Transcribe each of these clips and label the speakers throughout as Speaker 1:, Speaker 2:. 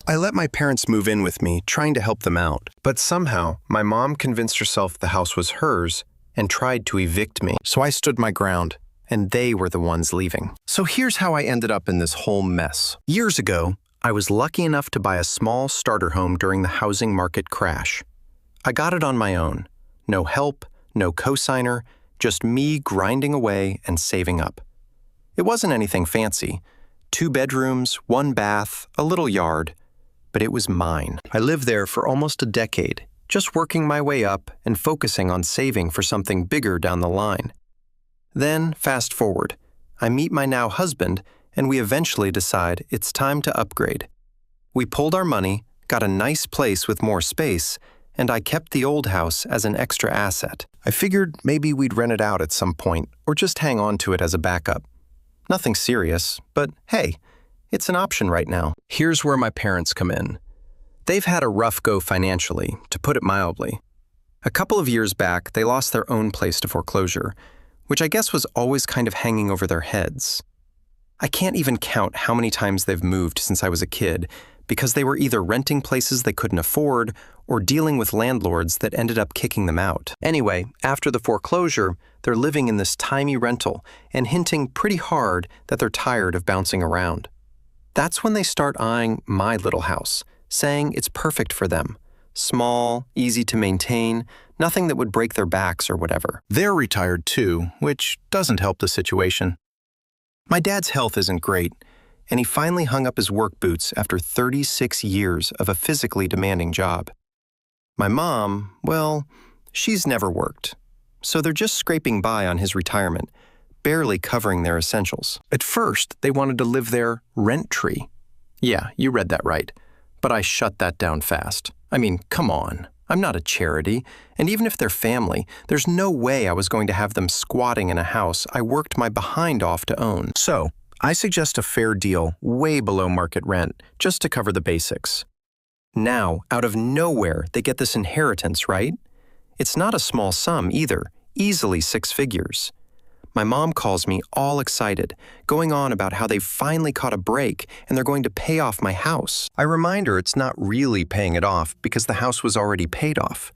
Speaker 1: I let my parents move in with me, trying to help them out. But somehow, my mom convinced herself the house was hers and tried to evict me. So I stood my ground, and they were the ones leaving. So here's how I ended up in this whole mess. Years ago, I was lucky enough to buy a small starter home during the housing market crash. I got it on my own. No help, no cosigner, just me grinding away and saving up. It wasn't anything fancy. 2 bedrooms, 1 bath, a little yard. But it was mine. I lived there for almost a decade, just working my way up and focusing on saving for something bigger down the line. Then, fast forward, I meet my now husband, and we eventually decide it's time to upgrade. We pulled our money, got a nice place with more space, and I kept the old house as an extra asset. I figured maybe we'd rent it out at some point, or just hang on to it as a backup. Nothing serious, but hey, it's an option right now. Here's where my parents come in. They've had a rough go financially, to put it mildly. A couple of years back, they lost their own place to foreclosure, which I guess was always kind of hanging over their heads. I can't even count how many times they've moved since I was a kid, because they were either renting places they couldn't afford or dealing with landlords that ended up kicking them out. Anyway, after the foreclosure, they're living in this tiny rental and hinting pretty hard that they're tired of bouncing around. That's when they start eyeing my little house, saying it's perfect for them. Small, easy to maintain, nothing that would break their backs or whatever. They're retired too, which doesn't help the situation. My dad's health isn't great, and he finally hung up his work boots after 36 years of a physically demanding job. My mom, well, she's never worked, so they're just scraping by on his retirement, barely covering their essentials. At first, they wanted to live there rent-free. Yeah, you read that right. But I shut that down fast. I mean, come on. I'm not a charity, and even if they're family, there's no way I was going to have them squatting in a house I worked my behind off to own. So, I suggest a fair deal way below market rent, just to cover the basics. Now, out of nowhere, they get this inheritance, right? It's not a small sum either, easily 6 figures. My mom calls me all excited, going on about how they've finally caught a break and they're going to pay off my house. I remind her it's not really paying it off because the house was already paid off.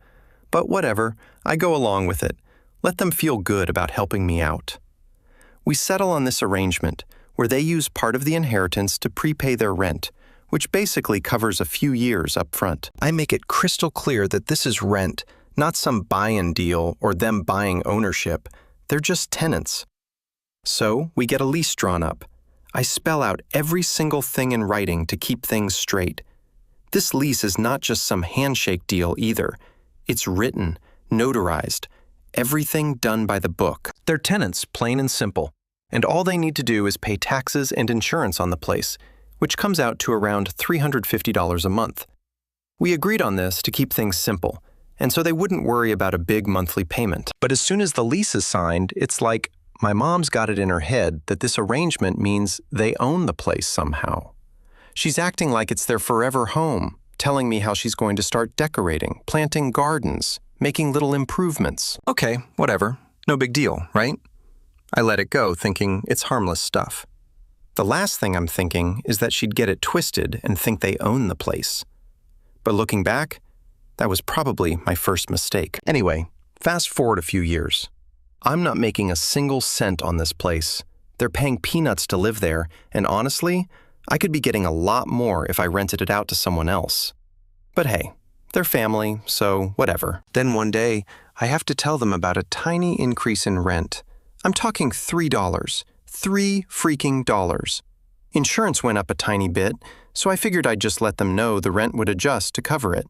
Speaker 1: But whatever, I go along with it. Let them feel good about helping me out. We settle on this arrangement where they use part of the inheritance to prepay their rent, which basically covers a few years up front. I make it crystal clear that this is rent, not some buy-in deal or them buying ownership. They're just tenants. So we get a lease drawn up. I spell out every single thing in writing to keep things straight. This lease is not just some handshake deal either. It's written, notarized, everything done by the book. They're tenants, plain and simple. And all they need to do is pay taxes and insurance on the place, which comes out to around $350 a month. We agreed on this to keep things simple, and so they wouldn't worry about a big monthly payment. But as soon as the lease is signed, it's like my mom's got it in her head that this arrangement means they own the place somehow. She's acting like it's their forever home, telling me how she's going to start decorating, planting gardens, making little improvements. Okay, whatever. No big deal, right? I let it go, thinking it's harmless stuff. The last thing I'm thinking is that she'd get it twisted and think they own the place. But looking back, that was probably my first mistake. Anyway, fast forward a few years. I'm not making a single cent on this place. They're paying peanuts to live there, and honestly, I could be getting a lot more if I rented it out to someone else. But hey, they're family, so whatever. Then one day, I have to tell them about a tiny increase in rent. I'm talking $3. $3 freaking dollars. Insurance went up a tiny bit, so I figured I'd just let them know the rent would adjust to cover it.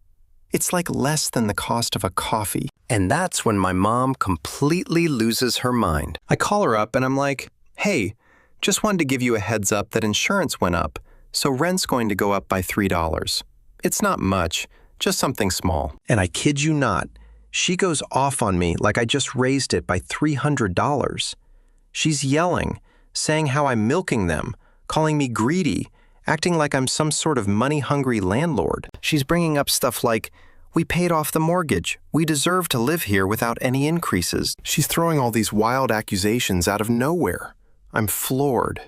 Speaker 1: It's like less than the cost of a coffee. And that's when my mom completely loses her mind. I call her up and I'm like, hey, just wanted to give you a heads up that insurance went up, so rent's going to go up by $3. It's not much, just something small. And I kid you not, she goes off on me like I just raised it by $300. She's yelling, saying how I'm milking them, calling me greedy, acting like I'm some sort of money-hungry landlord. She's bringing up stuff like, we paid off the mortgage. We deserve to live here without any increases. She's throwing all these wild accusations out of nowhere. I'm floored.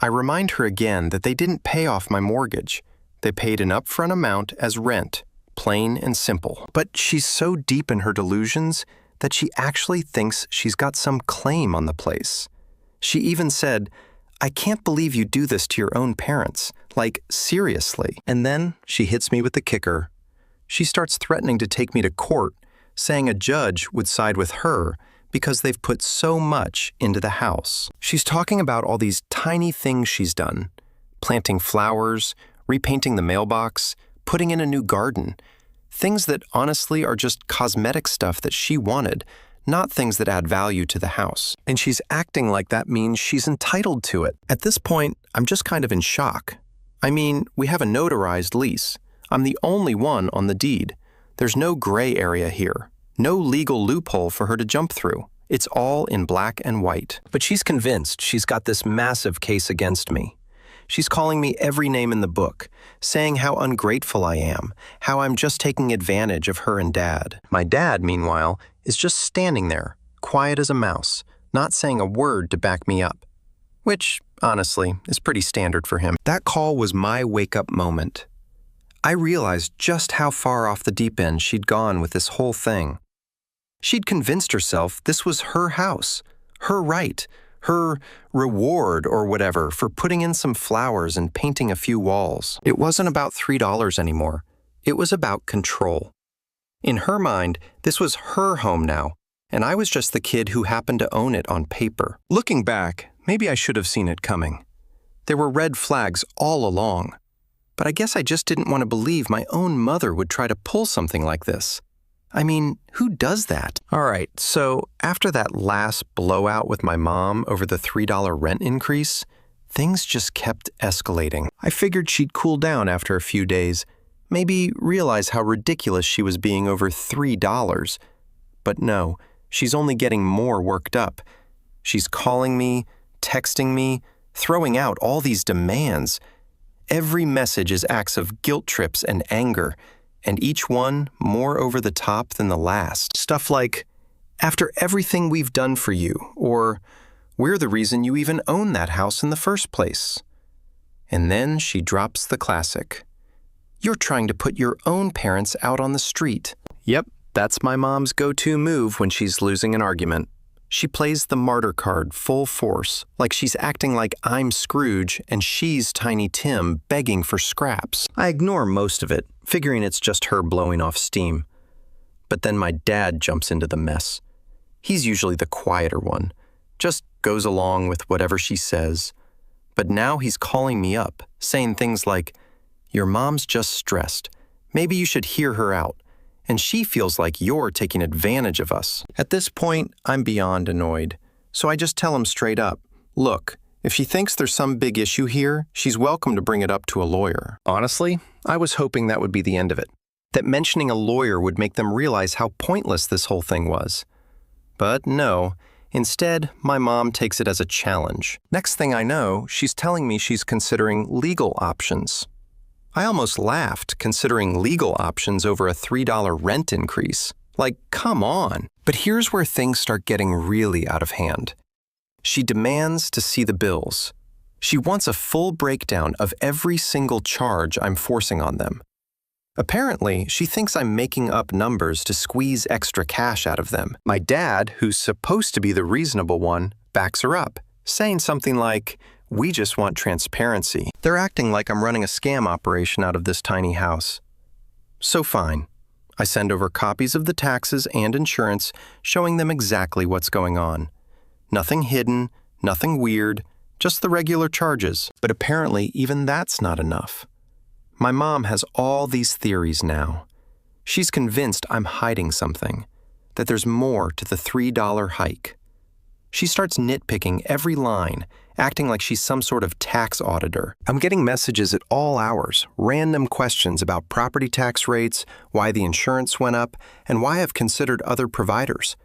Speaker 1: I remind her again that they didn't pay off my mortgage. They paid an upfront amount as rent, plain and simple. But she's so deep in her delusions that she actually thinks she's got some claim on the place. She even said, "I can't believe you do this to your own parents. Like, seriously." And then she hits me with the kicker. She starts threatening to take me to court, saying a judge would side with her because they've put so much into the house. She's talking about all these tiny things she's done: planting flowers, repainting the mailbox, putting in a new garden. Things that honestly are just cosmetic stuff that she wanted, not things that add value to the house. And she's acting like that means she's entitled to it. At this point, I'm just kind of in shock. I mean, we have a notarized lease. I'm the only one on the deed. There's no gray area here. No legal loophole for her to jump through. It's all in black and white. But she's convinced she's got this massive case against me. She's calling me every name in the book, saying how ungrateful I am, how I'm just taking advantage of her and Dad. My dad, meanwhile, is just standing there, quiet as a mouse, not saying a word to back me up. Which, honestly, is pretty standard for him. That call was my wake-up moment. I realized just how far off the deep end she'd gone with this whole thing. She'd convinced herself this was her house, her right, her reward or whatever for putting in some flowers and painting a few walls. It wasn't about $3 anymore. It was about control. In her mind, this was her home now, and I was just the kid who happened to own it on paper. Looking back, maybe I should have seen it coming. There were red flags all along. But I guess I just didn't want to believe my own mother would try to pull something like this. I mean, who does that? All right, so after that last blowout with my mom over the $3 rent increase, things just kept escalating. I figured she'd cool down after a few days, maybe realize how ridiculous she was being over $3. But no, she's only getting more worked up. She's calling me, texting me, throwing out all these demands. Every message is acts of guilt trips and anger, and each one more over the top than the last. Stuff like, "After everything we've done for you," or "We're the reason you even own that house in the first place." And then she drops the classic, "You're trying to put your own parents out on the street." Yep, that's my mom's go-to move when she's losing an argument. She plays the martyr card full force, like she's acting like I'm Scrooge and she's Tiny Tim begging for scraps. I ignore most of it, figuring it's just her blowing off steam. But then my dad jumps into the mess. He's usually the quieter one, just goes along with whatever she says. But now he's calling me up, saying things like, "Your mom's just stressed. Maybe you should hear her out. And she feels like you're taking advantage of us." At this point, I'm beyond annoyed. So I just tell him straight up, look, if she thinks there's some big issue here, she's welcome to bring it up to a lawyer. Honestly, I was hoping that would be the end of it. That mentioning a lawyer would make them realize how pointless this whole thing was. But no, instead, my mom takes it as a challenge. Next thing I know, she's telling me she's considering legal options. I almost laughed, considering legal options over a $3 rent increase. Like, come on. But here's where things start getting really out of hand. She demands to see the bills. She wants a full breakdown of every single charge I'm forcing on them. Apparently, she thinks I'm making up numbers to squeeze extra cash out of them. My dad, who's supposed to be the reasonable one, backs her up, saying something like, "We just want transparency." They're acting like I'm running a scam operation out of this tiny house. So fine. I send over copies of the taxes and insurance, showing them exactly what's going on. Nothing hidden, nothing weird, just the regular charges. But apparently even that's not enough. My mom has all these theories now. She's convinced I'm hiding something, that there's more to the $3 hike. She starts nitpicking every line, acting like she's some sort of tax auditor. I'm getting messages at all hours, random questions about property tax rates, why the insurance went up, and why I've considered other providers.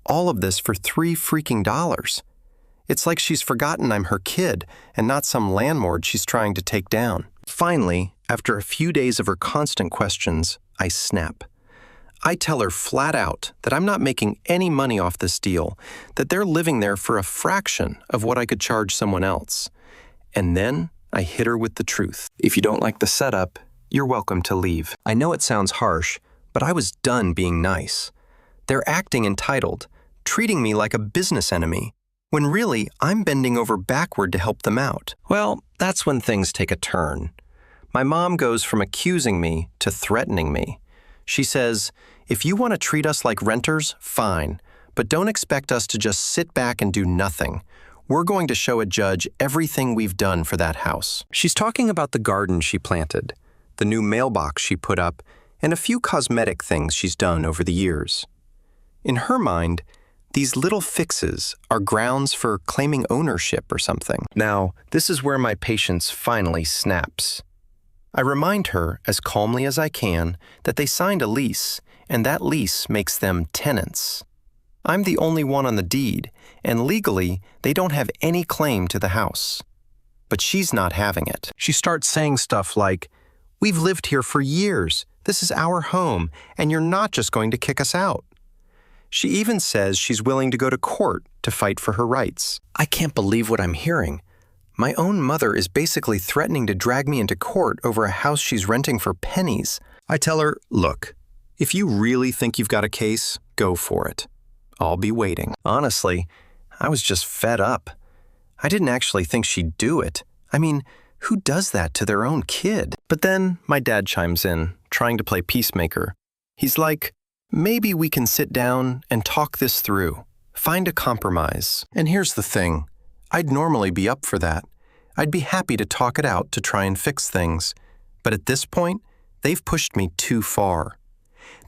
Speaker 1: All of this for $3 freaking dollars. It's like she's forgotten I'm her kid and not some landlord she's trying to take down. Finally, after a few days of her constant questions, I snap. I tell her flat out that I'm not making any money off this deal, that they're living there for a fraction of what I could charge someone else. And then I hit her with the truth. If you don't like the setup, you're welcome to leave. I know it sounds harsh, but I was done being nice. They're acting entitled, treating me like a business enemy, when really I'm bending over backward to help them out. Well, that's when things take a turn. My mom goes from accusing me to threatening me. She says, if you want to treat us like renters, fine, but don't expect us to just sit back and do nothing. We're going to show a judge everything we've done for that house. She's talking about the garden she planted, the new mailbox she put up, and a few cosmetic things she's done over the years. In her mind, these little fixes are grounds for claiming ownership or something. Now, this is where my patience finally snaps. I remind her, as calmly as I can, that they signed a lease, and that lease makes them tenants. I'm the only one on the deed, and legally, they don't have any claim to the house. But she's not having it. She starts saying stuff like, we've lived here for years. This is our home, and you're not just going to kick us out. She even says she's willing to go to court to fight for her rights. I can't believe what I'm hearing. My own mother is basically threatening to drag me into court over a house she's renting for pennies. I tell her, look, if you really think you've got a case, go for it. I'll be waiting. Honestly, I was just fed up. I didn't actually think she'd do it. I mean, who does that to their own kid? But then my dad chimes in, trying to play peacemaker. He's like, maybe we can sit down and talk this through, find a compromise. And here's the thing. I'd normally be up for that. I'd be happy to talk it out to try and fix things. But at this point, they've pushed me too far.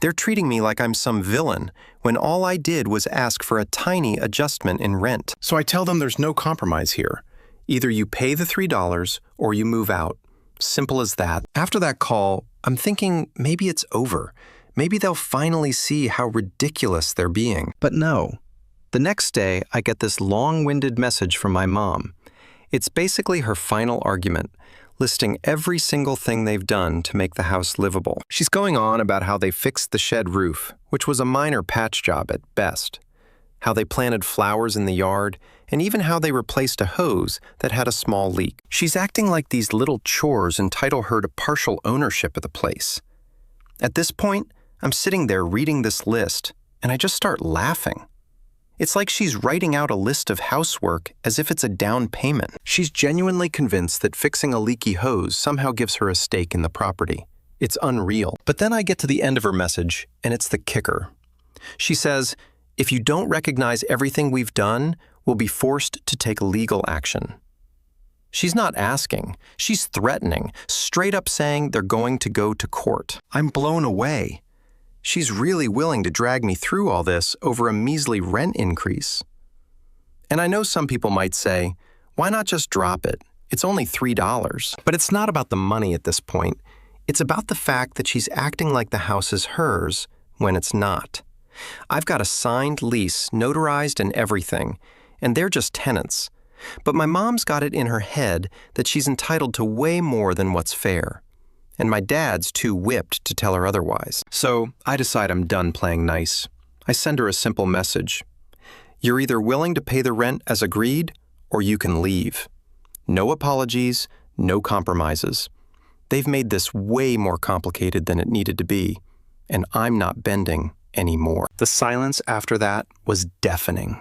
Speaker 1: They're treating me like I'm some villain when all I did was ask for a tiny adjustment in rent. So I tell them there's no compromise here. Either you pay the $3 or you move out. Simple as that. After that call, I'm thinking maybe it's over. Maybe they'll finally see how ridiculous they're being. But no. The next day, I get this long-winded message from my mom. It's basically her final argument, listing every single thing they've done to make the house livable. She's going on about how they fixed the shed roof, which was a minor patch job at best, how they planted flowers in the yard, and even how they replaced a hose that had a small leak. She's acting like these little chores entitle her to partial ownership of the place. At this point, I'm sitting there reading this list, and I just start laughing. It's like she's writing out a list of housework as if it's a down payment. She's genuinely convinced that fixing a leaky hose somehow gives her a stake in the property. It's unreal. But then I get to the end of her message, and it's the kicker. She says, if you don't recognize everything we've done, we'll be forced to take legal action. She's not asking. She's threatening, straight up saying they're going to go to court. I'm blown away. She's really willing to drag me through all this over a measly rent increase. And I know some people might say, why not just drop it? It's only $3. But it's not about the money at this point. It's about the fact that she's acting like the house is hers when it's not. I've got a signed lease, notarized and everything, and they're just tenants. But my mom's got it in her head that she's entitled to way more than what's fair. And my dad's too whipped to tell her otherwise. So I decide I'm done playing nice. I send her a simple message. You're either willing to pay the rent as agreed, or you can leave. No apologies, no compromises. They've made this way more complicated than it needed to be, and I'm not bending anymore. The silence after that was deafening.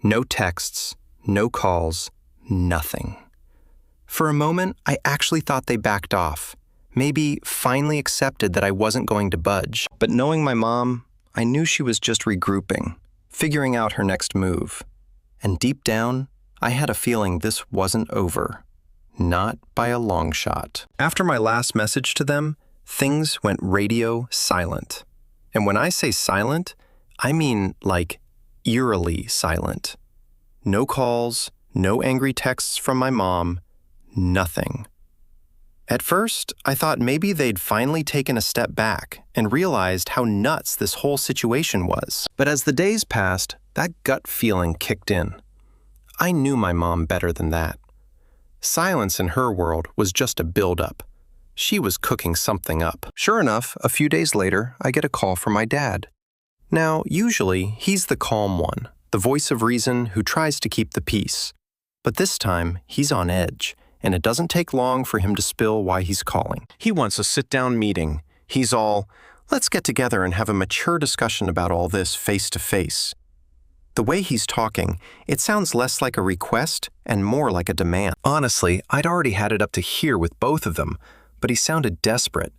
Speaker 1: No texts, no calls, nothing. For a moment, I actually thought they backed off, maybe finally accepted that I wasn't going to budge. But knowing my mom, I knew she was just regrouping, figuring out her next move. And deep down, I had a feeling this wasn't over. Not by a long shot. After my last message to them, things went radio silent. And when I say silent, I mean like eerily silent. No calls, no angry texts from my mom, nothing. At first, I thought maybe they'd finally taken a step back and realized how nuts this whole situation was. But as the days passed, that gut feeling kicked in. I knew my mom better than that. Silence in her world was just a build-up. She was cooking something up. Sure enough, a few days later, I get a call from my dad. Now, usually, he's the calm one, the voice of reason who tries to keep the peace. But this time, he's on edge, and it doesn't take long for him to spill why he's calling. He wants a sit-down meeting. He's all, let's get together and have a mature discussion about all this face-to-face. The way he's talking, it sounds less like a request and more like a demand. Honestly, I'd already had it up to here with both of them, but he sounded desperate.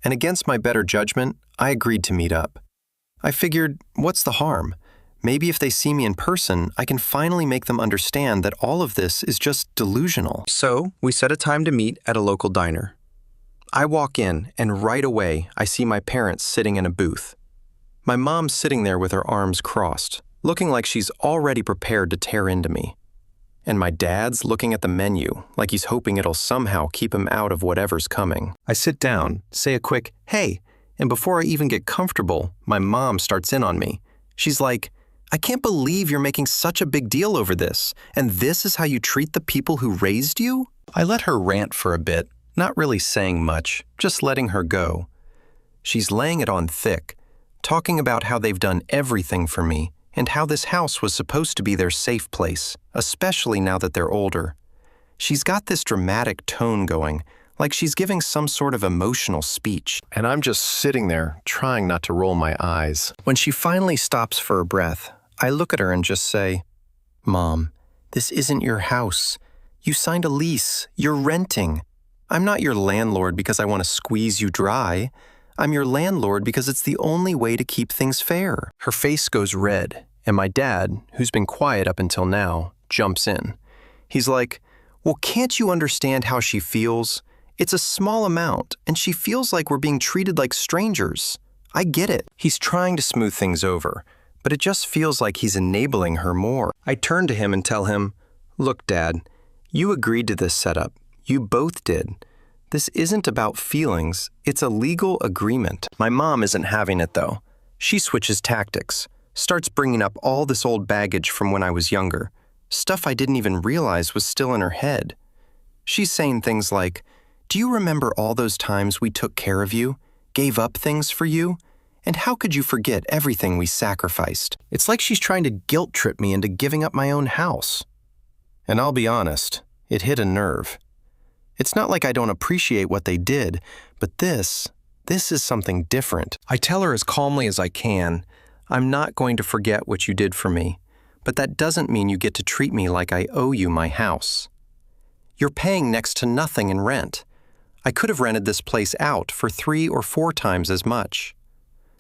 Speaker 1: And against my better judgment, I agreed to meet up. I figured, what's the harm? Maybe if they see me in person, I can finally make them understand that all of this is just delusional. So, we set a time to meet at a local diner. I walk in, and right away, I see my parents sitting in a booth. My mom's sitting there with her arms crossed, looking like she's already prepared to tear into me. And my dad's looking at the menu, like he's hoping it'll somehow keep him out of whatever's coming. I sit down, say a quick, hey, and before I even get comfortable, my mom starts in on me. She's like, I can't believe you're making such a big deal over this, and this is how you treat the people who raised you? I let her rant for a bit, not really saying much, just letting her go. She's laying it on thick, talking about how they've done everything for me, and how this house was supposed to be their safe place, especially now that they're older. She's got this dramatic tone going, like she's giving some sort of emotional speech. And I'm just sitting there, trying not to roll my eyes. When she finally stops for a breath, I look at her and just say, Mom, this isn't your house. You signed a lease. You're renting. I'm not your landlord because I want to squeeze you dry. I'm your landlord because it's the only way to keep things fair. Her face goes red, and my dad, who's been quiet up until now, jumps in. He's like, well, can't you understand how she feels? It's a small amount, and she feels like we're being treated like strangers. I get it. He's trying to smooth things over, but it just feels like he's enabling her more. I turn to him and tell him, look, Dad, you agreed to this setup. You both did. This isn't about feelings, it's a legal agreement. My mom isn't having it, though. She switches tactics, starts bringing up all this old baggage from when I was younger, stuff I didn't even realize was still in her head. She's saying things like, do you remember all those times we took care of you, gave up things for you? And how could you forget everything we sacrificed? It's like she's trying to guilt trip me into giving up my own house. And I'll be honest, it hit a nerve. It's not like I don't appreciate what they did, but this is something different. I tell her as calmly as I can, I'm not going to forget what you did for me, but that doesn't mean you get to treat me like I owe you my house. You're paying next to nothing in rent. I could have rented this place out for 3 or 4 times as much.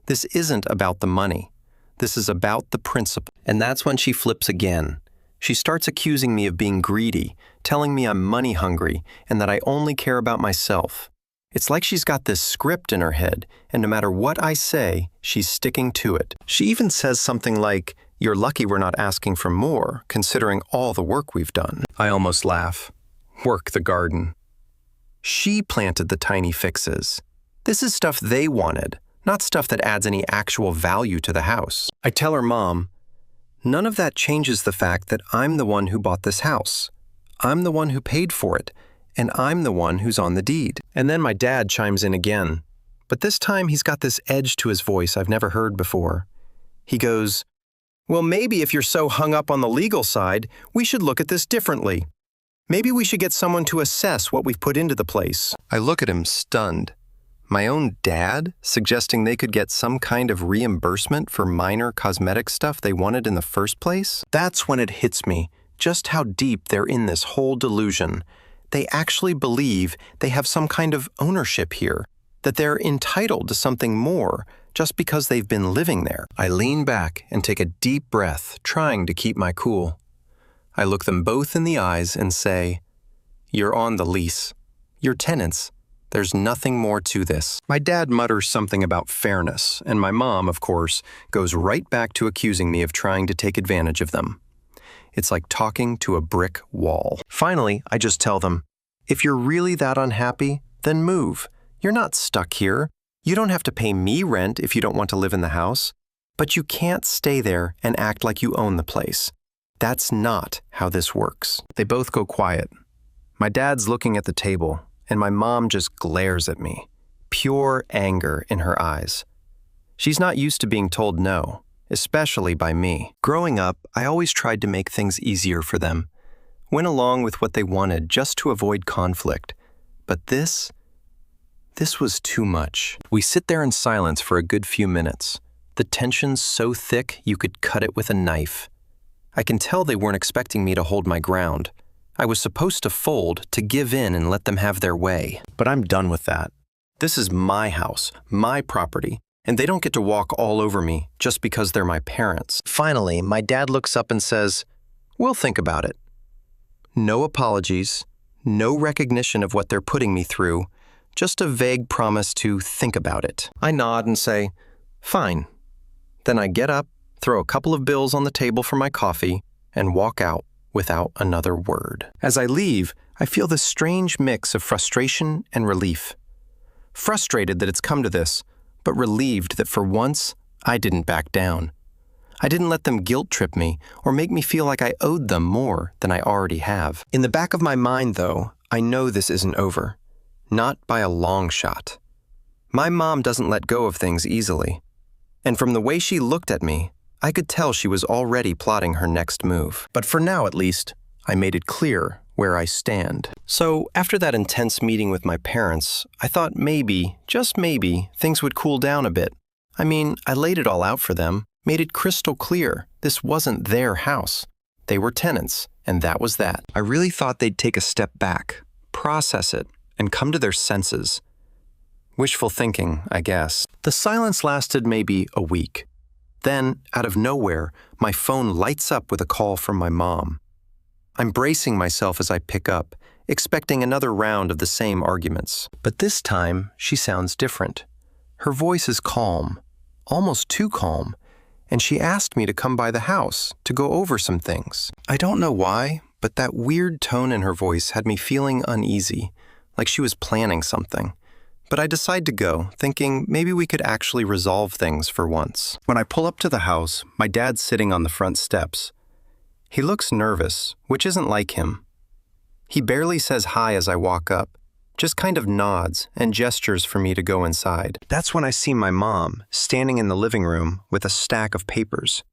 Speaker 1: This isn't about the money. This is about the principle. And that's when she flips again. She starts accusing me of being greedy, telling me I'm money hungry and that I only care about myself. It's like she's got this script in her head, and no matter what I say, she's sticking to it. She even says something like, you're lucky we're not asking for more, considering all the work we've done. I almost laugh. Work the garden. She planted the tiny fixes. This is stuff they wanted, not stuff that adds any actual value to the house. I tell her mom, none of that changes the fact that I'm the one who bought this house. I'm the one who paid for it, and I'm the one who's on the deed. And then my dad chimes in again, but this time he's got this edge to his voice I've never heard before. He goes, well, maybe if you're so hung up on the legal side, we should look at this differently. Maybe we should get someone to assess what we've put into the place. I look at him stunned. My own dad suggesting they could get some kind of reimbursement for minor cosmetic stuff they wanted in the first place? That's when it hits me, just how deep they're in this whole delusion. They actually believe they have some kind of ownership here, that they're entitled to something more just because they've been living there. I lean back and take a deep breath, trying to keep my cool. I look them both in the eyes and say, you're on the lease. You're tenants. There's nothing more to this. My dad mutters something about fairness, and my mom, of course, goes right back to accusing me of trying to take advantage of them. It's like talking to a brick wall. Finally, I just tell them, if you're really that unhappy, then move. You're not stuck here. You don't have to pay me rent if you don't want to live in the house. But you can't stay there and act like you own the place. That's not how this works. They both go quiet. My dad's looking at the table, and my mom just glares at me, pure anger in her eyes. She's not used to being told no, especially by me. Growing up, I always tried to make things easier for them. went along with what they wanted just to avoid conflict. But this was too much. We sit there in silence for a good few minutes. The tension's so thick you could cut it with a knife. I can tell they weren't expecting me to hold my ground. I was supposed to fold, to give in and let them have their way. But I'm done with that. This is my house, my property, and they don't get to walk all over me just because they're my parents. Finally, my dad looks up and says, "We'll think about it." No apologies, no recognition of what they're putting me through, just a vague promise to think about it. I nod and say, "Fine." Then I get up, throw a couple of bills on the table for my coffee, and walk out without another word. As I leave, I feel this strange mix of frustration and relief. Frustrated that it's come to this, but relieved that for once, I didn't back down. I didn't let them guilt trip me or make me feel like I owed them more than I already have. In the back of my mind, though, I know this isn't over. Not by a long shot. My mom doesn't let go of things easily. And from the way she looked at me, I could tell she was already plotting her next move. But for now, at least, I made it clear where I stand. So after that intense meeting with my parents, I thought maybe, just maybe, things would cool down a bit. I mean, I laid it all out for them, made it crystal clear this wasn't their house. They were tenants, and that was that. I really thought they'd take a step back, process it, and come to their senses. Wishful thinking, I guess. The silence lasted maybe a week. Then, out of nowhere, my phone lights up with a call from my mom. I'm bracing myself as I pick up, expecting another round of the same arguments. But this time, she sounds different. Her voice is calm, almost too calm, and she asked me to come by the house to go over some things. I don't know why, but that weird tone in her voice had me feeling uneasy, like she was planning something. But I decide to go, thinking maybe we could actually resolve things for once. When I pull up to the house, my dad's sitting on the front steps. He looks nervous, which isn't like him. He barely says hi as I walk up, just kind of nods and gestures for me to go inside. That's when I see my mom standing in the living room with a stack of papers.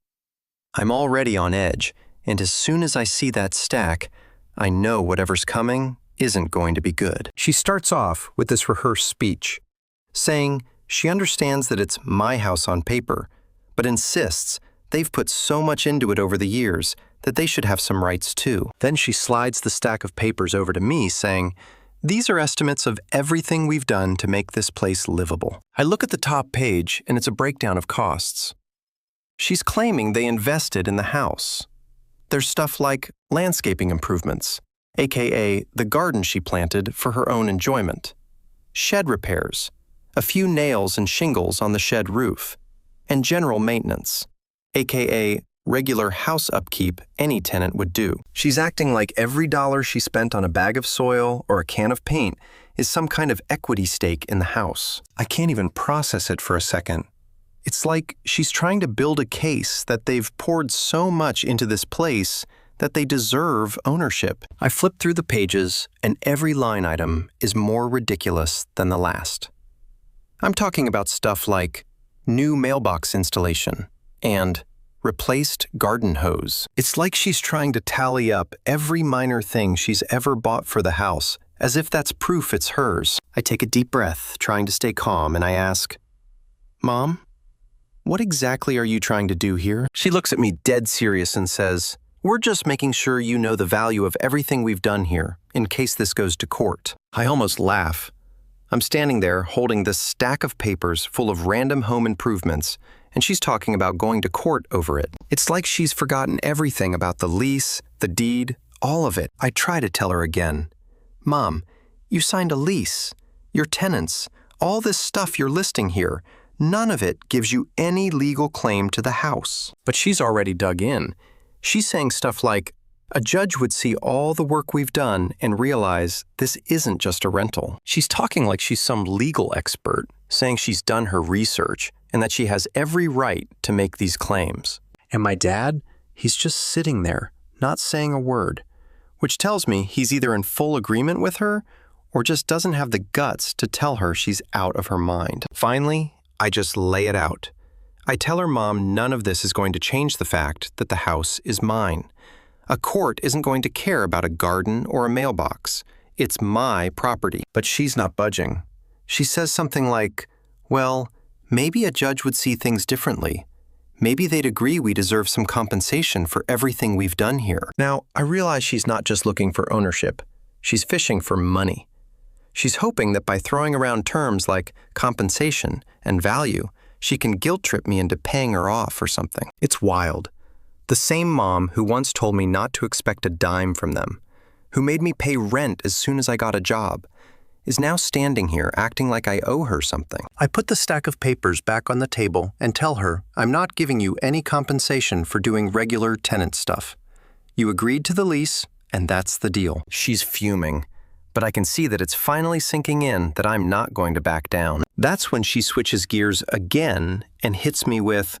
Speaker 1: I'm already on edge, and as soon as I see that stack, I know whatever's coming isn't going to be good. She starts off with this rehearsed speech, saying she understands that it's my house on paper, but insists they've put so much into it over the years that they should have some rights too. Then she slides the stack of papers over to me, saying, "These are estimates of everything we've done to make this place livable." I look at the top page, and it's a breakdown of costs. She's claiming they invested in the house. There's stuff like landscaping improvements, aka the garden she planted for her own enjoyment, shed repairs, a few nails and shingles on the shed roof, and general maintenance, aka regular house upkeep any tenant would do. She's acting like every dollar she spent on a bag of soil or a can of paint is some kind of equity stake in the house. I can't even process it for a second. It's like she's trying to build a case that they've poured so much into this place that they deserve ownership. I flip through the pages, and every line item is more ridiculous than the last. I'm talking about stuff like new mailbox installation and replaced garden hose. It's like she's trying to tally up every minor thing she's ever bought for the house, as if that's proof it's hers. I take a deep breath, trying to stay calm, and I ask, "Mom, what exactly are you trying to do here?" She looks at me dead serious and says, "We're just making sure you know the value of everything we've done here, in case this goes to court." I almost laugh. I'm standing there holding this stack of papers full of random home improvements, and she's talking about going to court over it. It's like she's forgotten everything about the lease, the deed, all of it. I try to tell her again, "Mom, you signed a lease. Your tenants, all this stuff you're listing here, none of it gives you any legal claim to the house." But she's already dug in. She's saying stuff like, a judge would see all the work we've done and realize this isn't just a rental. She's talking like she's some legal expert, saying she's done her research and that she has every right to make these claims. And my dad, he's just sitting there, not saying a word, which tells me he's either in full agreement with her or just doesn't have the guts to tell her she's out of her mind. Finally, I just lay it out. I tell her mom none of this is going to change the fact that the house is mine. A court isn't going to care about a garden or a mailbox. It's my property. But she's not budging. She says something like, well, maybe a judge would see things differently. Maybe they'd agree we deserve some compensation for everything we've done here. Now, I realize she's not just looking for ownership. She's fishing for money. She's hoping that by throwing around terms like compensation and value, she can guilt-trip me into paying her off or something. It's wild. The same mom who once told me not to expect a dime from them, who made me pay rent as soon as I got a job, is now standing here acting like I owe her something. I put the stack of papers back on the table and tell her I'm not giving you any compensation for doing regular tenant stuff. You agreed to the lease, and that's the deal. She's fuming, but I can see that it's finally sinking in that I'm not going to back down. That's when she switches gears again and hits me with,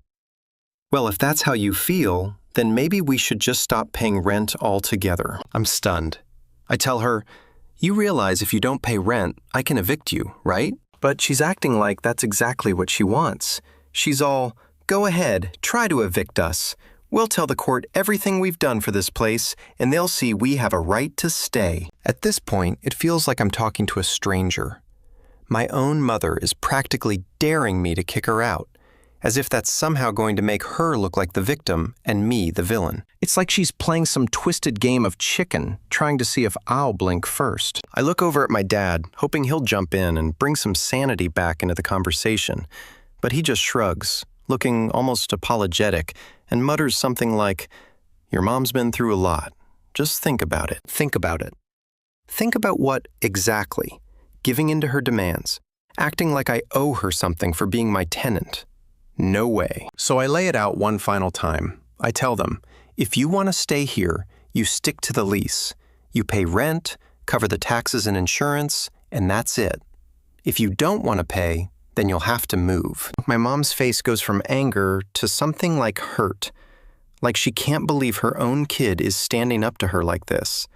Speaker 1: well, if that's how you feel, then maybe we should just stop paying rent altogether. I'm stunned. I tell her, you realize if you don't pay rent, I can evict you, right? But she's acting like that's exactly what she wants. She's all, go ahead, try to evict us. We'll tell the court everything we've done for this place, and they'll see we have a right to stay. At this point, it feels like I'm talking to a stranger. My own mother is practically daring me to kick her out, as if that's somehow going to make her look like the victim and me the villain. It's like she's playing some twisted game of chicken, trying to see if I'll blink first. I look over at my dad, hoping he'll jump in and bring some sanity back into the conversation, but he just shrugs, looking almost apologetic, and mutters something like, your mom's been through a lot. Just think about it. Think about it. Think about what exactly? Giving in to her demands, acting like I owe her something for being my tenant. No way. So I lay it out one final time. I tell them, if you want to stay here, you stick to the lease. You pay rent, cover the taxes and insurance, and that's it. If you don't want to pay, then you'll have to move. My mom's face goes from anger to something like hurt, like she can't believe her own kid is standing up to her like this.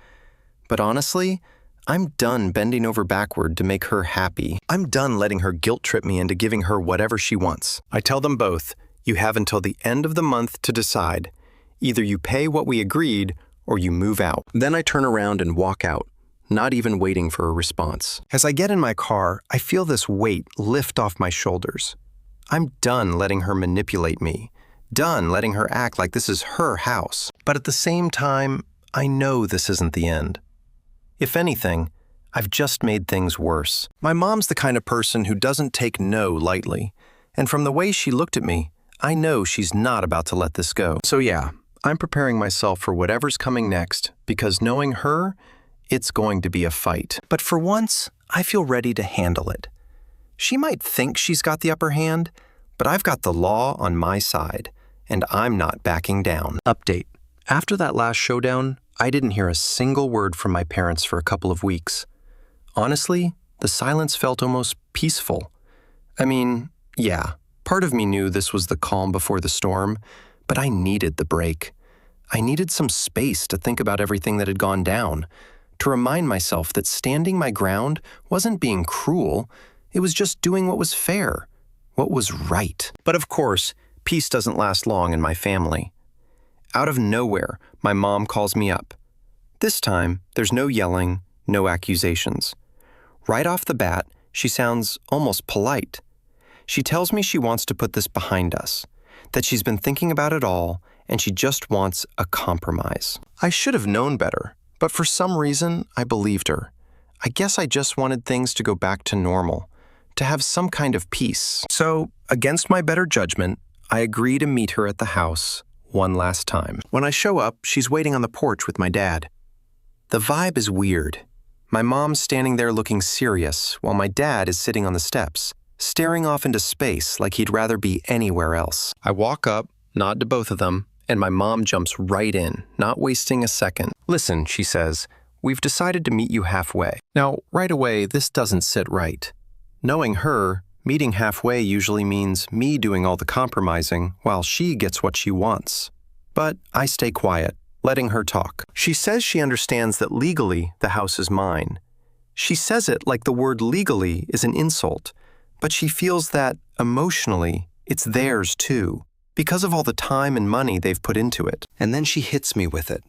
Speaker 1: But honestly, I'm done bending over backward to make her happy. I'm done letting her guilt-trip me into giving her whatever she wants. I tell them both, you have until the end of the month to decide. Either you pay what we agreed, or you move out. Then I turn around and walk out, not even waiting for a response. As I get in my car, I feel this weight lift off my shoulders. I'm done letting her manipulate me, done letting her act like this is her house. But at the same time, I know this isn't the end. If anything, I've just made things worse. My mom's the kind of person who doesn't take no lightly, and from the way she looked at me, I know she's not about to let this go. So yeah, I'm preparing myself for whatever's coming next, because knowing her, it's going to be a fight. But for once, I feel ready to handle it. She might think she's got the upper hand, but I've got the law on my side, and I'm not backing down. Update. After that last showdown, I didn't hear a single word from my parents for a couple of weeks. Honestly, the silence felt almost peaceful. I mean, yeah, part of me knew this was the calm before the storm, but I needed the break. I needed some space to think about everything that had gone down, to remind myself that standing my ground wasn't being cruel, it was just doing what was fair, what was right. But of course, peace doesn't last long in my family. Out of nowhere, my mom calls me up. This time, there's no yelling, no accusations. Right off the bat, she sounds almost polite. She tells me she wants to put this behind us, that she's been thinking about it all, and she just wants a compromise. I should have known better, but for some reason, I believed her. I guess I just wanted things to go back to normal, to have some kind of peace. So, against my better judgment, I agree to meet her at the house one last time. When I show up, she's waiting on the porch with my dad. The vibe is weird. My mom's standing there looking serious, while my dad is sitting on the steps, staring off into space like he'd rather be anywhere else. I walk up, nod to both of them, and my mom jumps right in, not wasting a second. Listen, she says, we've decided to meet you halfway. Now, right away, this doesn't sit right. Knowing her, meeting halfway usually means me doing all the compromising while she gets what she wants. But I stay quiet, letting her talk. She says she understands that legally the house is mine. She says it like the word legally is an insult, but she feels that, emotionally, it's theirs too, because of all the time and money they've put into it. And then she hits me with it.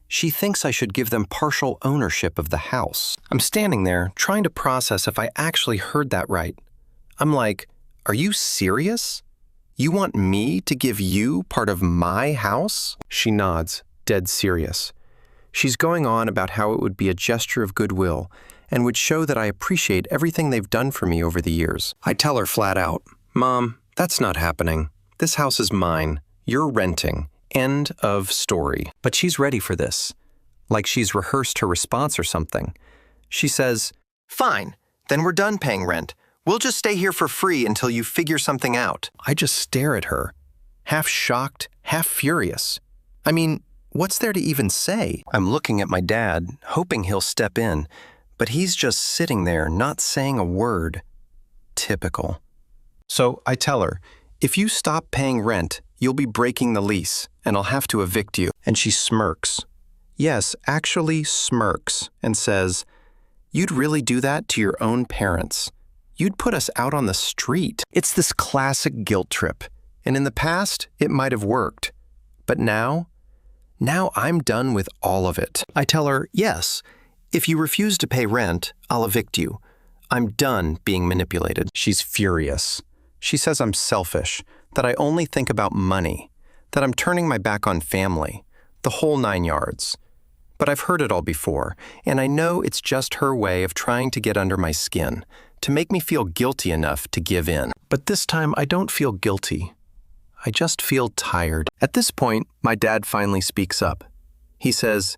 Speaker 1: She thinks I should give them partial ownership of the house. I'm standing there trying to process if I actually heard that right. I'm like, are you serious? You want me to give you part of my house? She nods, dead serious. She's going on about how it would be a gesture of goodwill and would show that I appreciate everything they've done for me over the years. I tell her flat out, Mom, that's not happening. This house is mine. You're renting. End of story. But she's ready for this. Like she's rehearsed her response or something. She says, Fine, then we're done paying rent. We'll just stay here for free until you figure something out. I just stare at her, half shocked, half furious. I mean, what's there to even say? I'm looking at my dad, hoping he'll step in, but he's just sitting there, not saying a word. Typical. So I tell her, if you stop paying rent, you'll be breaking the lease, and I'll have to evict you. And she smirks. Yes, actually smirks, and says, You'd really do that to your own parents. You'd put us out on the street. It's this classic guilt trip, and in the past, it might have worked. But now I'm done with all of it. I tell her, yes, if you refuse to pay rent, I'll evict you. I'm done being manipulated. She's furious. She says I'm selfish, that I only think about money, that I'm turning my back on family, the whole 9 yards. But I've heard it all before, and I know it's just her way of trying to get under my skin, to make me feel guilty enough to give in. But this time I don't feel guilty. I just feel tired. At this point, my dad finally speaks up. He says,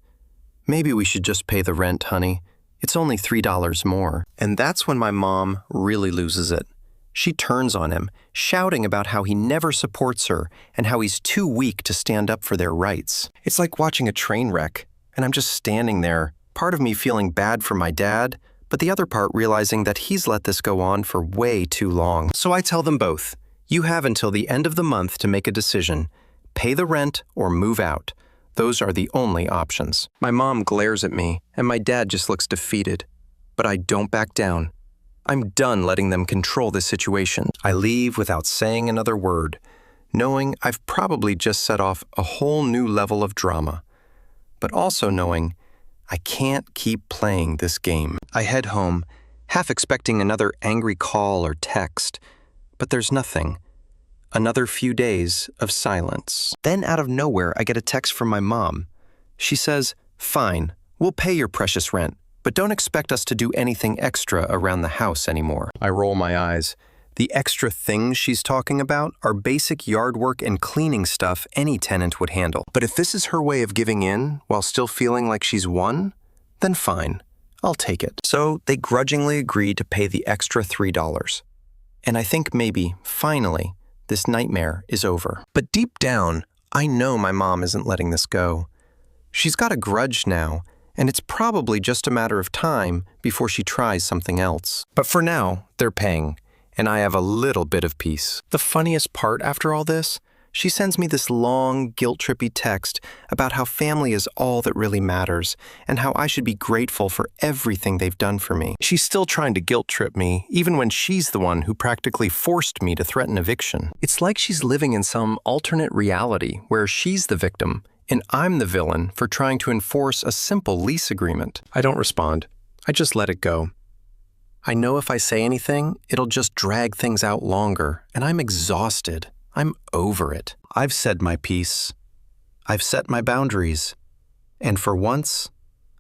Speaker 1: Maybe we should just pay the rent, honey. It's only $3 more. And that's when my mom really loses it. She turns on him, shouting about how he never supports her and how he's too weak to stand up for their rights. It's like watching a train wreck, and I'm just standing there, part of me feeling bad for my dad, but the other part realizing that he's let this go on for way too long. So I tell them both, you have until the end of the month to make a decision. Pay the rent or move out. Those are the only options. My mom glares at me, and my dad just looks defeated. But I don't back down. I'm done letting them control this situation. I leave without saying another word, knowing I've probably just set off a whole new level of drama, but also knowing I can't keep playing this game. I head home, half expecting another angry call or text, but there's nothing. Another few days of silence. Then out of nowhere, I get a text from my mom. She says, Fine, we'll pay your precious rent, but don't expect us to do anything extra around the house anymore. I roll my eyes. The extra things she's talking about are basic yard work and cleaning stuff any tenant would handle. But if this is her way of giving in while still feeling like she's won, then fine, I'll take it. So they grudgingly agree to pay the extra $3. And I think maybe, finally, this nightmare is over. But deep down, I know my mom isn't letting this go. She's got a grudge now, and it's probably just a matter of time before she tries something else. But for now, they're paying, and I have a little bit of peace. The funniest part after all this, she sends me this long, guilt-trippy text about how family is all that really matters, and how I should be grateful for everything they've done for me. She's still trying to guilt-trip me, even when she's the one who practically forced me to threaten eviction. It's like she's living in some alternate reality where she's the victim, and I'm the villain for trying to enforce a simple lease agreement. I don't respond. I just let it go. I know if I say anything, it'll just drag things out longer, and I'm exhausted. I'm over it. I've said my piece. I've set my boundaries. And for once,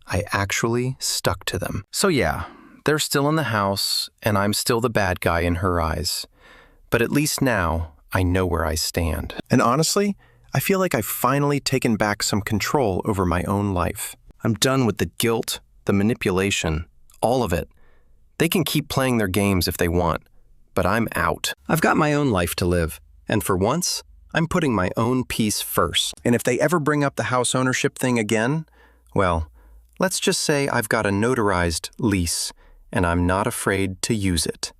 Speaker 1: I actually stuck to them. So yeah, they're still in the house, and I'm still the bad guy in her eyes. But at least now, I know where I stand. And honestly, I feel like I've finally taken back some control over my own life. I'm done with the guilt, the manipulation, all of it. They can keep playing their games if they want, but I'm out. I've got my own life to live, and for once, I'm putting my own peace first. And if they ever bring up the house ownership thing again, well, let's just say I've got a notarized lease, and I'm not afraid to use it.